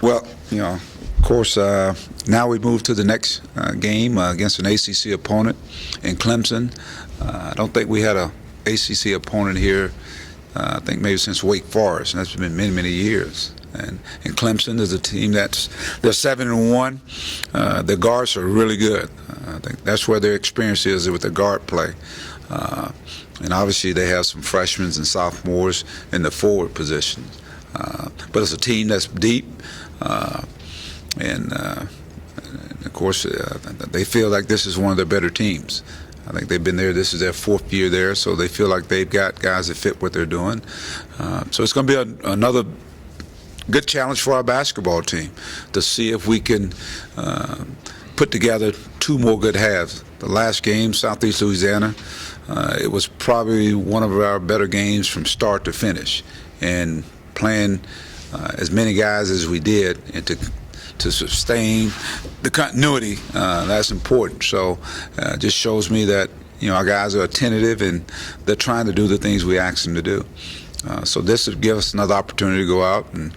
Well, of course, now we move to the next game against an ACC opponent in Clemson. I don't think we had a ACC opponent here, I think maybe since Wake Forest, and that's been many, many years. And Clemson is a team they're 7-1. Their guards are really good. I think that's where their experience is with the guard play. And obviously they have some freshmen and sophomores in the forward positions. But it's a team that's deep, and of course they feel like this is one of their better teams. I think they've been there. This is their 4th year there, so they feel like they've got guys that fit what they're doing. So it's going to be another good challenge for our basketball team to see if we can put together 2 more good halves. The last game, Southeast Louisiana, it was probably one of our better games from start to finish. And playing as many guys as we did and to sustain the continuity, that's important. So it just shows me that our guys are attentive and they're trying to do the things we ask them to do. So this would give us another opportunity to go out and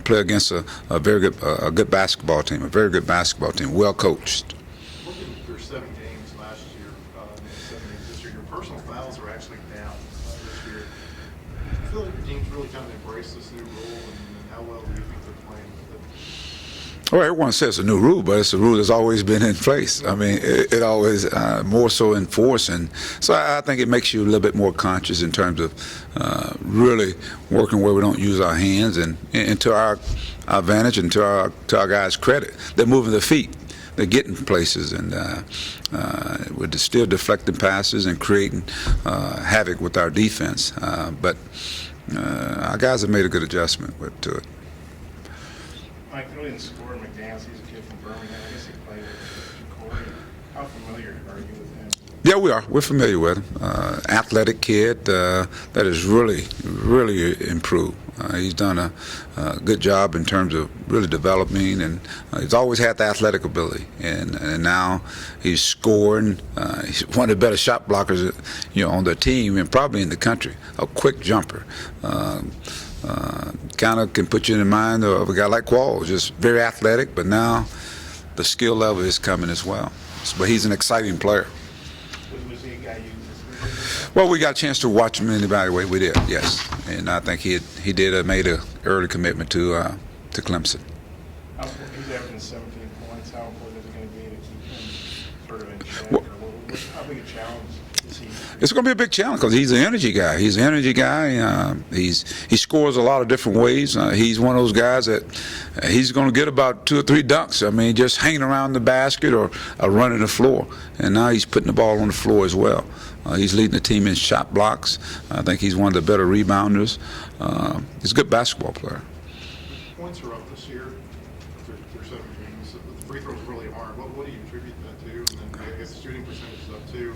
play against a very good basketball team, well coached. Looking through 7 games last year, 7 games this year, your personal fouls are actually down this year. Do you feel like your team's really kind of embraced this new rule, and how well do you think they're playing with it? Well, everyone says it's a new rule, but it's a rule that's always been in place. I mean, it always more so enforced, and so I think it makes you a little bit more conscious in terms of really working where we don't use our hands, and to our advantage and to our guys' credit, they're moving their feet. They're getting places, and we're still deflecting passes and creating havoc with our defense. But our guys have made a good adjustment to it. Mike, you didn't score McDaniels. He's a kid from Birmingham. I guess he played with Corey. How familiar are you with him? Yeah, we are. We're familiar with him. Athletic kid that has really, really improved. He's done a good job in terms of really developing, and he's always had the athletic ability. And now he's scoring. He's one of the better shot blockers, on the team and probably in the country. A quick jumper. Kind of can put you in mind of a guy like Qualls, just very athletic, but now the skill level is coming as well. But he's an exciting player. Was he a guy you recruited? Well, we got a chance to watch him and evaluate. We did, yes, and I think he made an early commitment to Clemson. He's averaging 17 points. How important is it going to be to keep him sort of in check? Well, how big a challenge is he? It's going to be a big challenge because he's an energy guy. He scores a lot of different ways. He's one of those guys that he's going to get about 2 or 3 dunks. I mean, just hanging around the basket or running the floor. And now he's putting the ball on the floor as well. He's leading the team in shot blocks. I think he's one of the better rebounders. He's a good basketball player. Points are up this year through 7 games. The free throws really aren't. What do you attribute that to? And then I guess the shooting percentage is up too.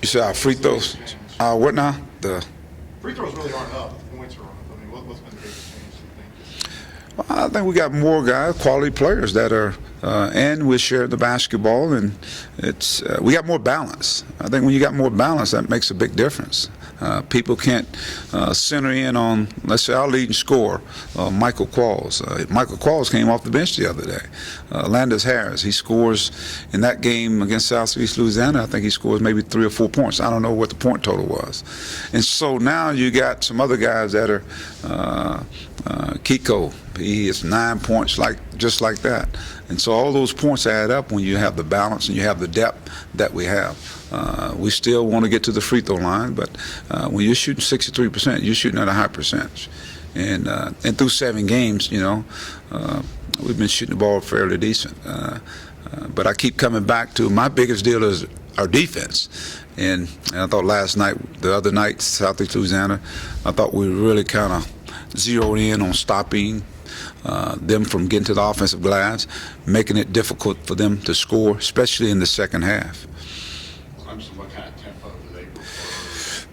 You say our free throws? What now? The free throws really aren't up. The points are up. I mean, what's been the biggest change, do you think? I think we got more guys, quality players that are, and we share the basketball, and we got more balance. I think when you got more balance, that makes a big difference. People can't center in on, let's say, our leading scorer, Michael Qualls. Michael Qualls came off the bench the other day. Landis Harris, he scores in that game against Southeast Louisiana. I think he scores maybe 3 or 4 points. I don't know what the point total was. And so now you got some other guys that are Kiko. He is 9 points just like that. And so all those points add up when you have the balance and you have the depth that we have. We still want to get to the free throw line, but when you're shooting 63%, you're shooting at a high percentage. And through 7 games, we've been shooting the ball fairly decent. But I keep coming back to my biggest deal is our defense. And I thought the other night, Southeast Louisiana, I thought we really kind of zeroed in on stopping them from getting to the offensive glass, making it difficult for them to score, especially in the second half. Clemson, what kind of tempo do they prefer?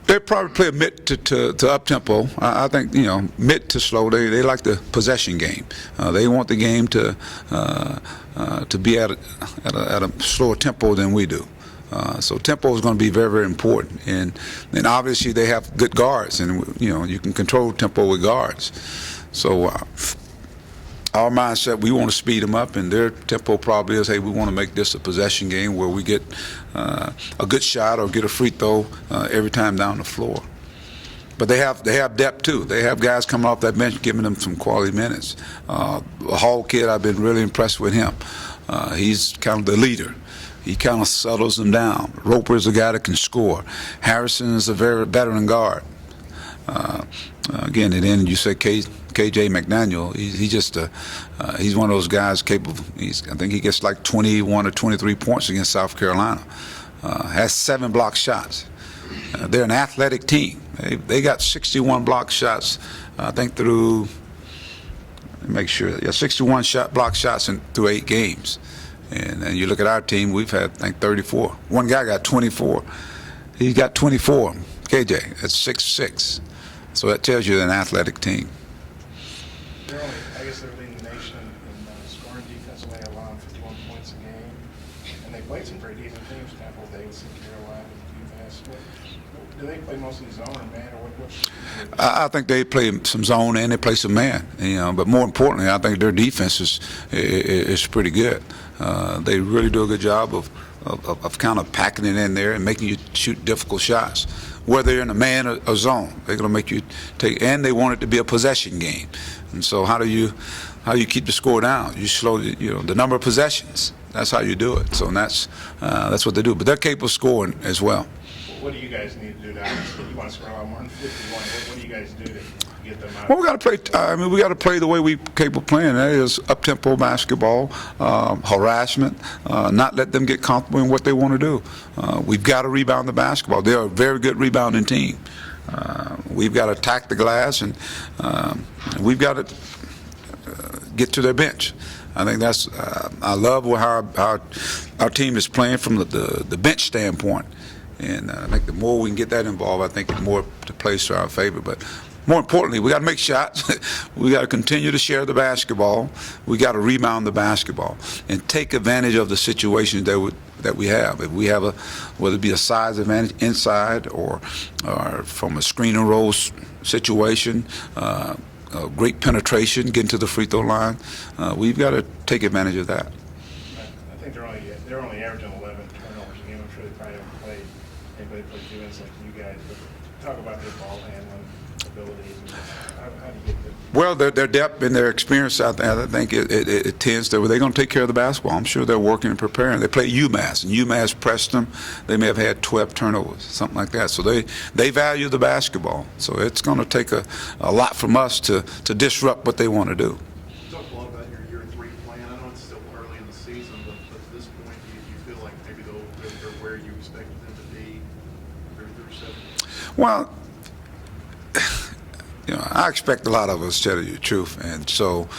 They probably play a mid to up tempo. I think mid to slow. They like the possession game. They want the game to be at a slower tempo than we do. So tempo is going to be very, very important, and obviously they have good guards, and you can control tempo with guards. So our mindset, we want to speed them up, and their tempo probably is, hey, we want to make this a possession game where we get a good shot or get a free throw every time down the floor. But they have depth too. They have guys coming off that bench giving them some quality minutes. A Hall kid, I've been really impressed with him. He's kind of the leader. He kind of settles them down. Roper is a guy that can score. Harrison is a very veteran guard. Again, and then you say KJ McDaniel. He's just he's one of those guys capable. I think he gets like 21 or 23 points against South Carolina. Has 7 block shots. They're an athletic team. They got 61 block shots. I think through. Make sure. Yeah, 61 block shots through 8 games. And then you look at our team. We've had I think 34. One guy got 24. He got 24. KJ. That's 6'6". So that tells you they're an athletic team. They're only, I guess they're leading the nation in scoring defensively, allowing 51 points a game. And they played some pretty decent teams, Temple, Davidson, Carolina, UMass. Do they play mostly zone or man, or what? I think they play some zone and they play some man. But more importantly, I think their defense is pretty good. They really do a good job of kind of packing it in there and making you shoot difficult shots. Whether you're in a man or zone, they're going to make you take. And they want it to be a possession game. And so how do you keep the score down? You slow the number of possessions. That's how you do it. So that's what they do. But they're capable of scoring as well. What do you guys need to do to obviously you want to score a lot more than 51? What do you guys do to get them out? Well, we got to play. We got to play the way we capable of playing. That is up-tempo basketball, harassment, not let them get comfortable in what they want to do. We've got to rebound the basketball. They're a very good rebounding team. We've got to attack the glass, and we've got to get to their bench. I think that's. I love how our team is playing from the bench standpoint. And I think the more we can get that involved, I think the more the plays to our favor. But more importantly, we got to make shots. We got to continue to share the basketball. We got to rebound the basketball and take advantage of the situations that we have. If we have whether it be a size advantage inside or from a screen and roll situation, great penetration, getting to the free throw line, we've got to take advantage of that. I think they're only averaging 11 turnovers a game. I'm sure they probably haven't played anybody play defense like you guys. But talk about their ball handling abilities. And how do you get them? Well, their depth and their experience out there, I think it tends to. They're going to take care of the basketball. I'm sure they're working and preparing. They play UMass, and UMass pressed them. They may have had 12 turnovers, something like that. So they value the basketball. So it's going to take a lot from us to disrupt what they want to do. You talked a lot about your year 3 plan. I know it's still early in the season, but at this point, do you feel like maybe they're where you expected them to be through 7? Well, I expect a lot of us, to tell you the truth, and so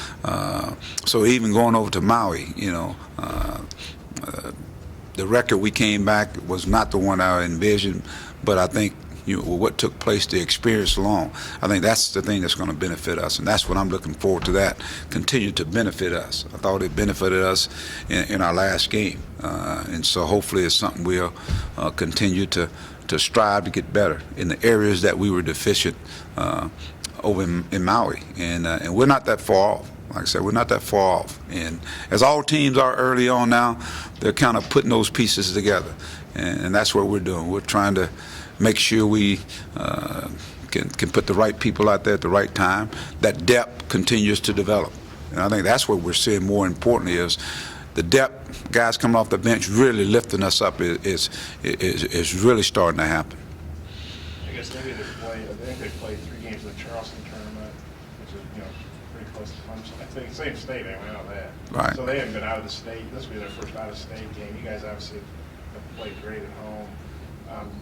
even going over to Maui, the record we came back was not the one I envisioned, but I think what took place, the experience alone, I think that's the thing that's going to benefit us, and that's what I'm looking forward to. That continue to benefit us. I thought it benefited us in our last game, and so hopefully it's something we'll continue to strive to get better in the areas that we were deficient over in Maui, and we're not that far off. Like I said, we're not that far off. And as all teams are early on now, they're kind of putting those pieces together, and that's what we're doing. We're trying to make sure we can put the right people out there at the right time. That depth continues to develop, and I think that's what we're seeing. More importantly, is the depth. Guys coming off the bench really lifting us up is really starting to happen. I guess maybe I think they played 3 games in the Charleston tournament, which is pretty close to Clemson. I think same state, I know that. Right. So they haven't been out of the state. This will be their first out of state game. You guys obviously have played great at home.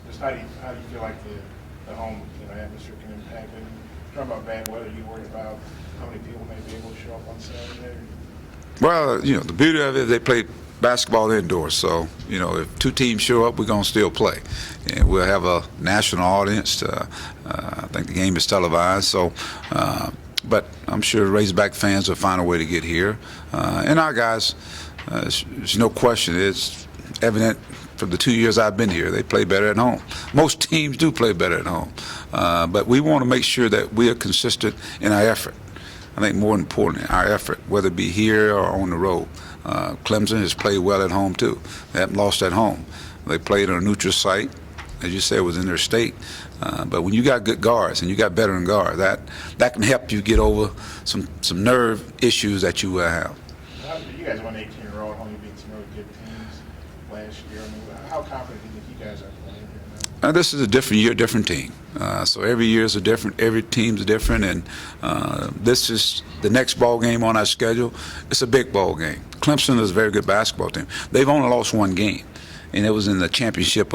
Just how do you feel like the home atmosphere can impact it? Talking about bad weather, you worried about how many people may be able to show up on Saturday? Well, the beauty of it is they play basketball indoors. So, if 2 teams show up, we're going to still play. And we'll have a national audience. I think the game is televised. So, but I'm sure Razorback fans will find a way to get here. And our guys, there's no question, it's evident from the 2 years I've been here, they play better at home. Most teams do play better at home. But we want to make sure that we are consistent in our effort. I think more important, our effort, whether it be here or on the road. Clemson has played well at home too. They haven't lost at home. They played on a neutral site, as you said, it was in their state. But when you got good guards and you got veteran guards, that can help you get over some nerve issues that you will have. You guys won 18 in a row at home. You beat some really good teams last year. I mean, how confident do you think you guys are playing here now? This is a different year, different team. So every year is a different, every team's different, and this is the next ball game on our schedule. It's a big ball game. Clemson is a very good basketball team. They've only lost one game, and it was in the championship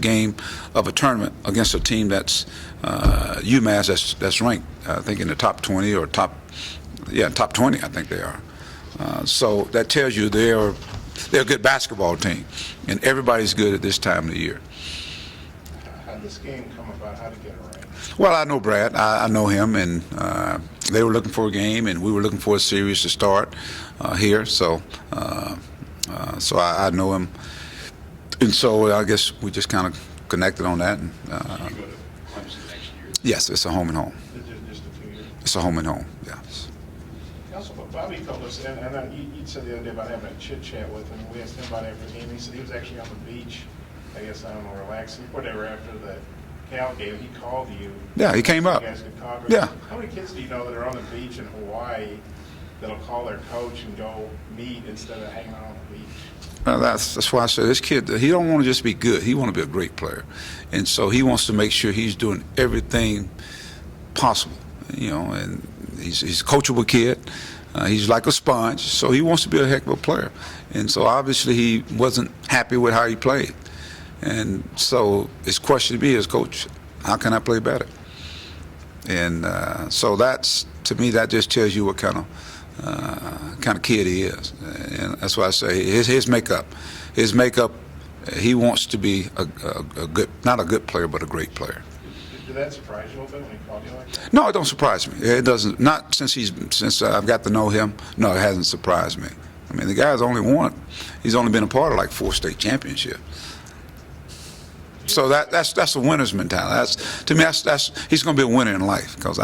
game of a tournament against a team that's UMass that's ranked, I think, in the top 20 or top 20. I think they are. So that tells you they're a good basketball team, and everybody's good at this time of the year. How did this game come about? How did it get arranged? Well, I know Brad. I know him, and they were looking for a game, and we were looking for a series to start here. So I know him, and so I guess we just kind of connected on that. And, You go to Clemson next year. yes, it's a home and home. Just a few years. It's a home and home. Yes. Also, Bobby told us, and then you said the other day about having a chit chat with him. We asked him about after the game. He said he was actually on the beach. I guess, I don't know, relaxing, whatever, after the Cal game. He called you. Yeah, he came up. You guys could talk. Yeah. How many kids do you know that are on the beach in Hawaii that'll call their coach and go meet instead of hanging out on the beach? Well, that's why I said this kid, he don't want to just be good. He want to be a great player. And so he wants to make sure he's doing everything possible, and he's a coachable kid. He's like a sponge, so he wants to be a heck of a player. And so obviously he wasn't happy with how he played. And so his question to me is, Coach, how can I play better? And so that's, to me, that just tells you what kind of kid he is. And that's why I say his makeup, he wants to be a good, not a good player, but a great player. Did that surprise you a little bit when he called you like that? No, it don't surprise me. It doesn't. Not since I've got to know him. No, it hasn't surprised me. I mean, the guy's he's only been a part of like 4 state championships. So that's a winner's mentality. To me, he's going to be a winner in life, because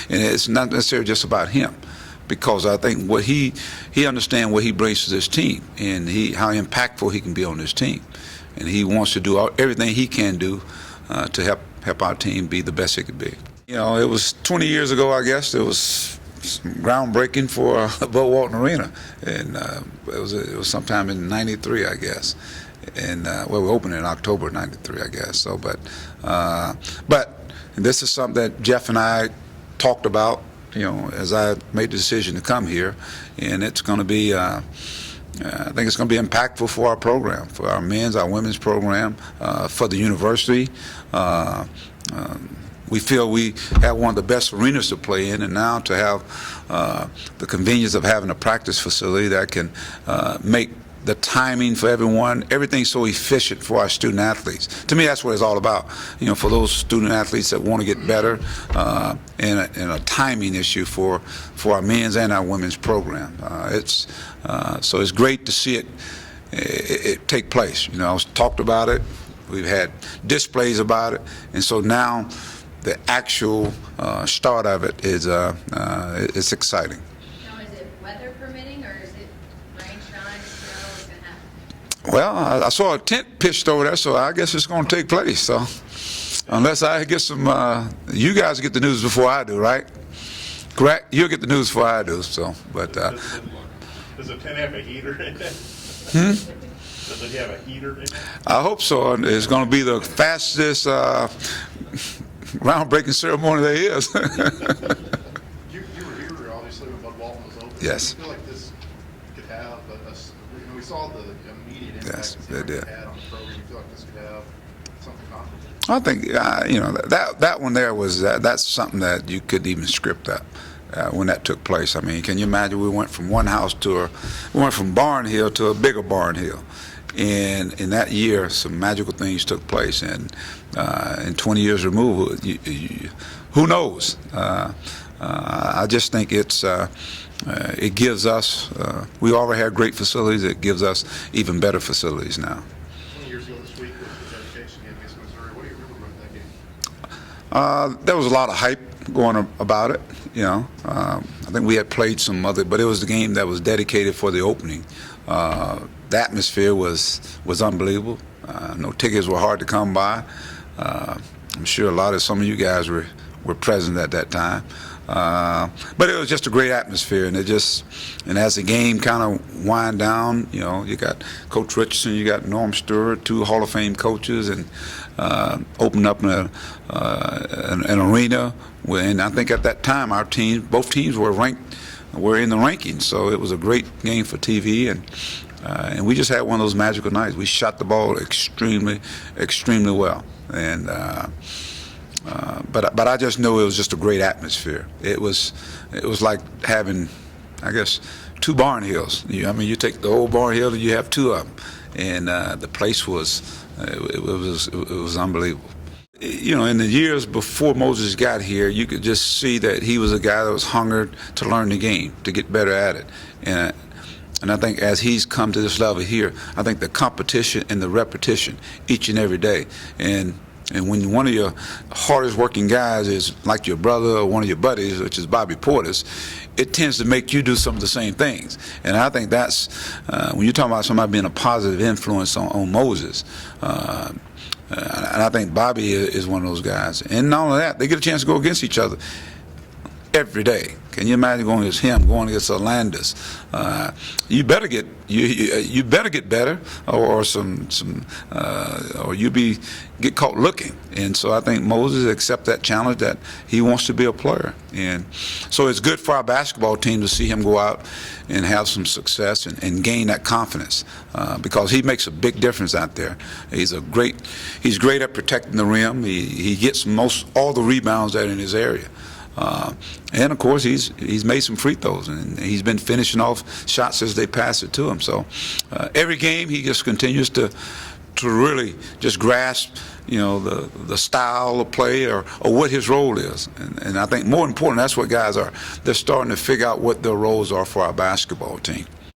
it's not necessarily just about him, because I think what he understands what he brings to this team, and how impactful he can be on this team, and he wants to do everything he can do to help our team be the best it could be. It was 20 years ago, I guess. It was groundbreaking for Bud Walton Arena, and it was sometime in '93, I guess. And we opened in October '93, I guess. So, but this is something that Jeff and I talked about, as I made the decision to come here, and it's going to be. I think it's going to be impactful for our program, for our men's, our women's program, for the university. We feel we have one of the best arenas to play in, and now to have the convenience of having a practice facility that can make the timing for everything's so efficient for our student athletes. To me, that's what it's all about. For those student athletes that want to get better, and a timing issue for our men's and our women's program. So it's great to see it take place. I talked about it. We've had displays about it, and so now the actual start of it is it's exciting. Now, is it weather permitting, or is it rain, shine, snow? What's going to happen? Well, I saw a tent pitched over there, so I guess it's going to take place. So, unless I get some, you guys get the news before I do, right? Correct? You'll get the news before I do. So, but Does the tent have a heater in it? Does it have a heater in it? I hope so. And it's going to be the fastest groundbreaking ceremony there is. You were here, obviously, when Bud Walton was open. Yes. Do you feel like this could have we saw the immediate impact Yes, that they did. had on the program. You feel like this could have something comparable? I think that one there was that's something that you couldn't even script up when that took place. I mean, can you imagine? We went from one house we went from Barn Hill to a bigger Barn Hill, and in that year, some magical things took place. And in 20 years removed, who knows? I just think it gives us. We already had great facilities. It gives us even better facilities now. 20 years ago this week was the dedication game against Missouri. What do you remember about that game? There was a lot of hype going about it. I think we had played some other, but it was the game that was dedicated for the opening. The atmosphere was unbelievable. No tickets were hard to come by. I'm sure some of you guys were present at that time. But it was just a great atmosphere, and as the game kind of wind down, you got Coach Richardson, you got Norm Stewart, two Hall of Fame coaches, and opened up an arena. And I think at that time, both teams were in the rankings, so it was a great game for TV, and we just had one of those magical nights. We shot the ball extremely, extremely well, and but I just know it was just a great atmosphere. It was like having, I guess, two barn hills. You take the old barn hill and you have two of them, and the place was unbelievable. In the years before Moses got here, you could just see that he was a guy that was hungered to learn the game, to get better at it. And I think as he's come to this level here, I think the competition and the repetition each and every day. And when one of your hardest working guys is like your brother or one of your buddies, which is Bobby Portis, it tends to make you do some of the same things. And I think that's, when you're talking about somebody being a positive influence on Moses, and I think Bobby is one of those guys. And not only that, they get a chance to go against each other every day. Can you imagine going against him, going against Orlandis? You better get better, or you get caught looking. And so I think Moses accept that challenge, that he wants to be a player. And so it's good for our basketball team to see him go out and have some success and gain that confidence, because he makes a big difference out there. He's great at protecting the rim. He gets all the rebounds that are in his area. And of course he's made some free throws, and he's been finishing off shots as they pass it to him. So every game he just continues to really just grasp the style of play or what his role is. And I think more important, that's what guys are. They're starting to figure out what their roles are for our basketball team.